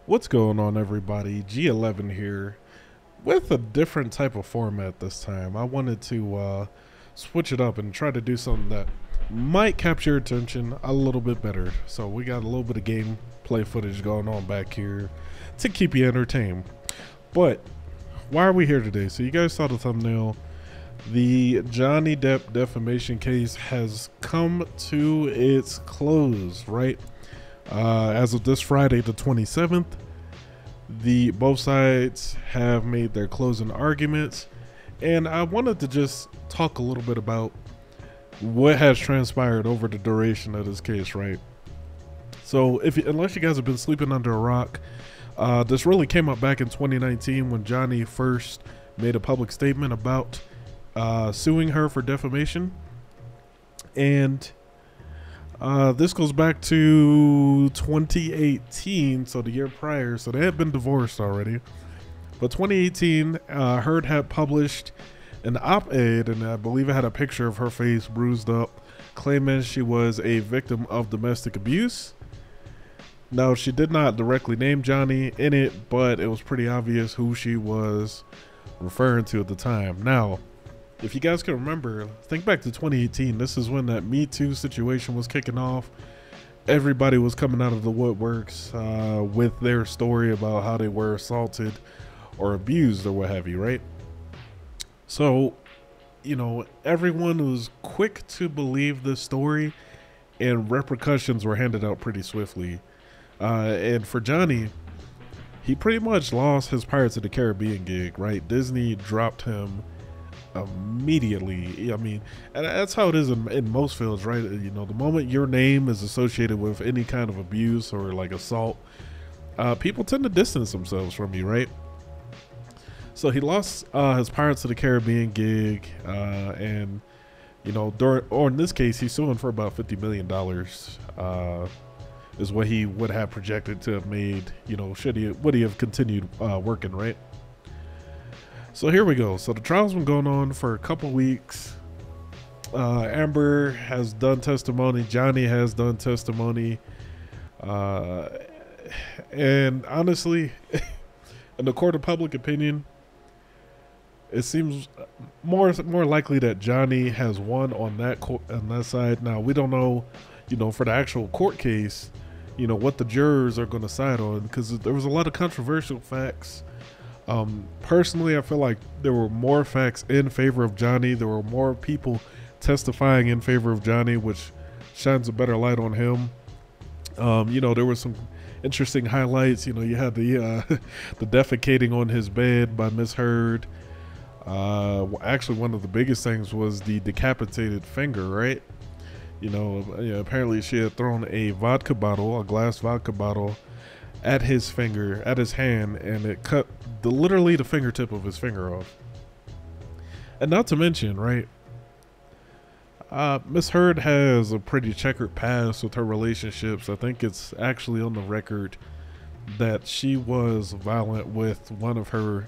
What's going on, everybody? G11 here with a different type of format this time. I wanted to switch it up and try to do something that might capture your attention a little bit better. So we got a little bit of gameplay footage going on back here to keep you entertained. But why are we here today? So you guys saw the thumbnail. The Johnny Depp defamation case has come to its close, right? As of this Friday, the 27th, both sides have made their closing arguments, and I wanted to just talk a little bit about what has transpired over the duration of this case, right? So, unless you guys have been sleeping under a rock, this really came up back in 2019 when Johnny first made a public statement about suing her for defamation, and this goes back to 2018, so the year prior. So they had been divorced already. But 2018, Heard had published an op-ed, and I believe it had a picture of her face bruised up, claiming she was a victim of domestic abuse. Now, she did not directly name Johnny in it, but it was pretty obvious who she was referring to at the time. Now, if you guys can remember, think back to 2018. This is when that Me Too situation was kicking off. Everybody was coming out of the woodworks with their story about how they were assaulted or abused or what have you, right? So, you know, everyone was quick to believe this story, and repercussions were handed out pretty swiftly. And for Johnny, he pretty much lost his Pirates of the Caribbean gig, right? Disney dropped him immediately. I mean, and that's how it is in most fields, right? You know, the moment your name is associated with any kind of abuse or like assault, people tend to distance themselves from you, right? So he lost his Pirates of the Caribbean gig, and you know, or in this case, he's suing for about $50 million. Is what he would have projected to have made, you know, would he have continued working, right? So here we go. So the trial's been going on for a couple weeks. Amber has done testimony. Johnny has done testimony. And honestly, in the court of public opinion, it seems more likely that Johnny has won on that side. Now, we don't know, you know, for the actual court case, you know, what the jurors are going to side on, because there was a lot of controversial facts. Personally, I feel like there were more facts in favor of Johnny. There were more people testifying in favor of Johnny, which shines a better light on him. You know, there were some interesting highlights. You know, you had the the defecating on his bed by Miss Heard. Actually, one of the biggest things was the decapitated finger, right? You know, apparently she had thrown a glass vodka bottle at his finger, at his hand, and it cut literally the fingertip of his finger off. And not to mention, right, Miss Heard has a pretty checkered past with her relationships. I think it's actually on the record that she was violent with one of her,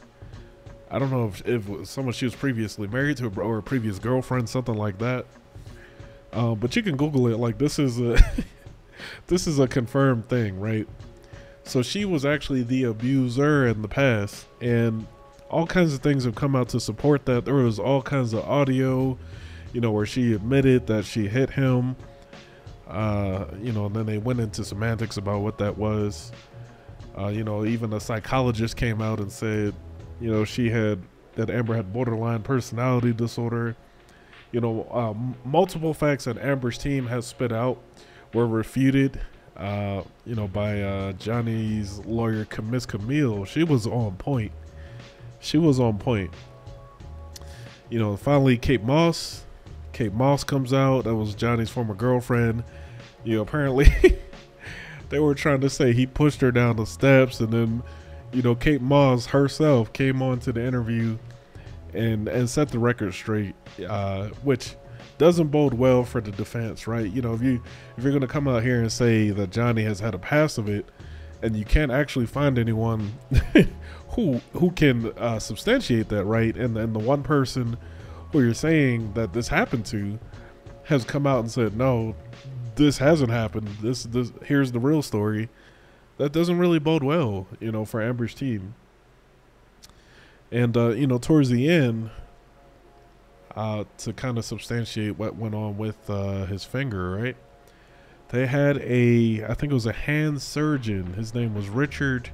I don't know if it was someone she was previously married to or a previous girlfriend, something like that. But you can Google it. Like, this is a this is a confirmed thing, right? So she was actually the abuser in the past, and all kinds of things have come out to support that. There was all kinds of audio, you know, where she admitted that she hit him. You know, and then they went into semantics about what that was. You know, even a psychologist came out and said, you know, that Amber had borderline personality disorder. You know, multiple facts that Amber's team has spit out were refuted. You know, by Johnny's lawyer, Miss Camille. She was on point. She was on point. You know, finally, Kate Moss comes out. That was Johnny's former girlfriend. You know, apparently they were trying to say he pushed her down the steps, and then, you know, Kate Moss herself came on to the interview and set the record straight, which doesn't bode well for the defense, right? You know, if you're going to come out here and say that Johnny has had a past of it, and you can't actually find anyone who can substantiate that, right? And the one person who you're saying that this happened to has come out and said, no, this hasn't happened. This here's the real story. that doesn't really bode well, for Amber's team. And towards the end, to kind of substantiate what went on with his finger, right? They had I think it was a hand surgeon. His name was Richard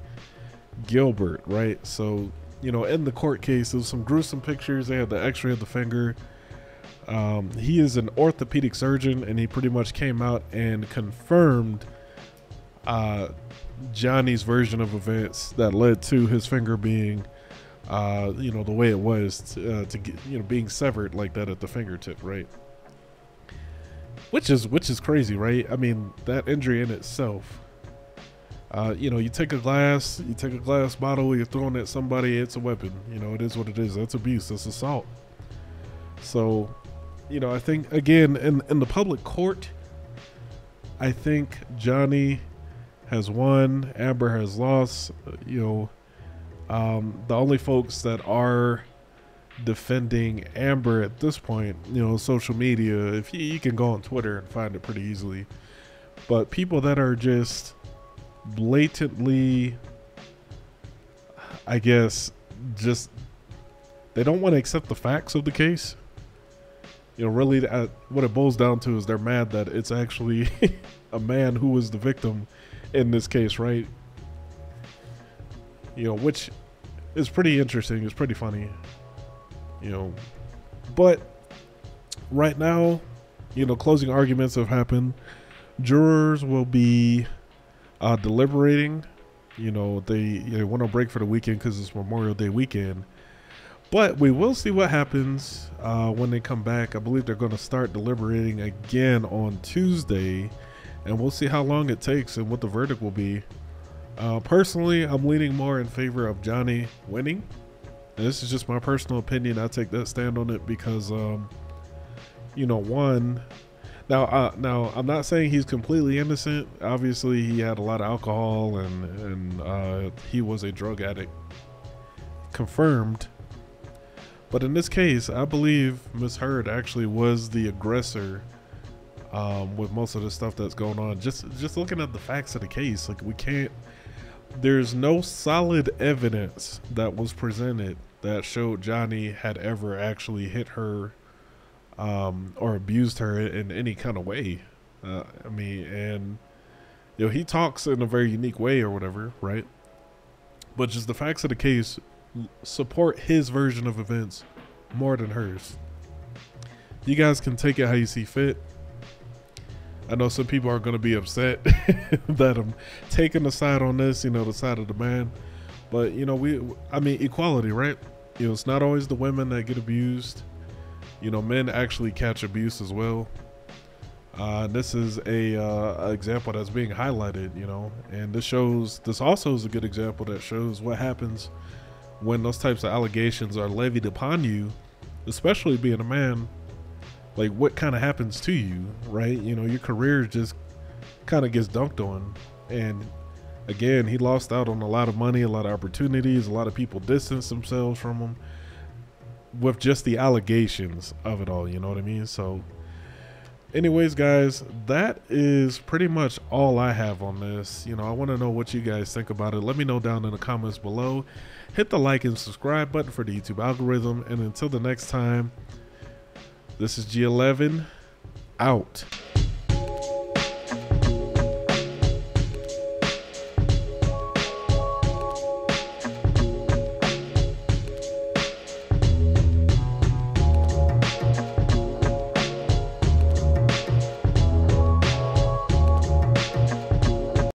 Gilbert, right? So, in the court case, there was some gruesome pictures. They had the x-ray of the finger. He is an orthopedic surgeon, and he pretty much came out and confirmed Johnny's version of events that led to his finger being, the way it was to get, being severed like that at the fingertip, right? Which is crazy, right? I mean, that injury in itself. You take a glass bottle, you're throwing at somebody, it's a weapon. It is what it is. That's abuse. That's assault. So, I think, again, in the public court, I think Johnny has won, Amber has lost. The only folks that are defending Amber at this point, social media, if you can go on Twitter and find it pretty easily, but people that are just blatantly, I guess, just they don't want to accept the facts of the case. Really, what it boils down to is they're mad that it's actually a man who was the victim in this case, right? Which is pretty interesting. It's pretty funny. But right now, closing arguments have happened. Jurors will be deliberating. They went on break for the weekend because it's Memorial Day weekend. But we will see what happens when they come back. I believe they're going to start deliberating again on Tuesday, and we'll see how long it takes and what the verdict will be. Personally, I'm leaning more in favor of Johnny winning. And this is just my personal opinion. I take that stand on it because, one, now I'm not saying he's completely innocent. Obviously, he had a lot of alcohol and he was a drug addict, confirmed. But in this case, I believe Miss Heard actually was the aggressor with most of the stuff that's going on. Just looking at the facts of the case, like there's no solid evidence that was presented that showed Johnny had ever actually hit her or abused her in any kind of way. He talks in a very unique way or whatever, right? But just the facts of the case support his version of events more than hers. You guys can take it how you see fit. I know some people are going to be upset that I'm taking the side on this, the side of the man. But, equality, right? It's not always the women that get abused. Men actually catch abuse as well. This is a example that's being highlighted, and this also is a good example that shows what happens when those types of allegations are levied upon you, especially being a man. Like, what kind of happens to you, right? Your career just kind of gets dunked on. And again, he lost out on a lot of money, a lot of opportunities. A lot of people distanced themselves from him with just the allegations of it all. You know what I mean? So anyways, guys, that is pretty much all I have on this. I want to know what you guys think about it. Let me know down in the comments below. Hit the like and subscribe button for the YouTube algorithm. And until the next time, this is G11 out.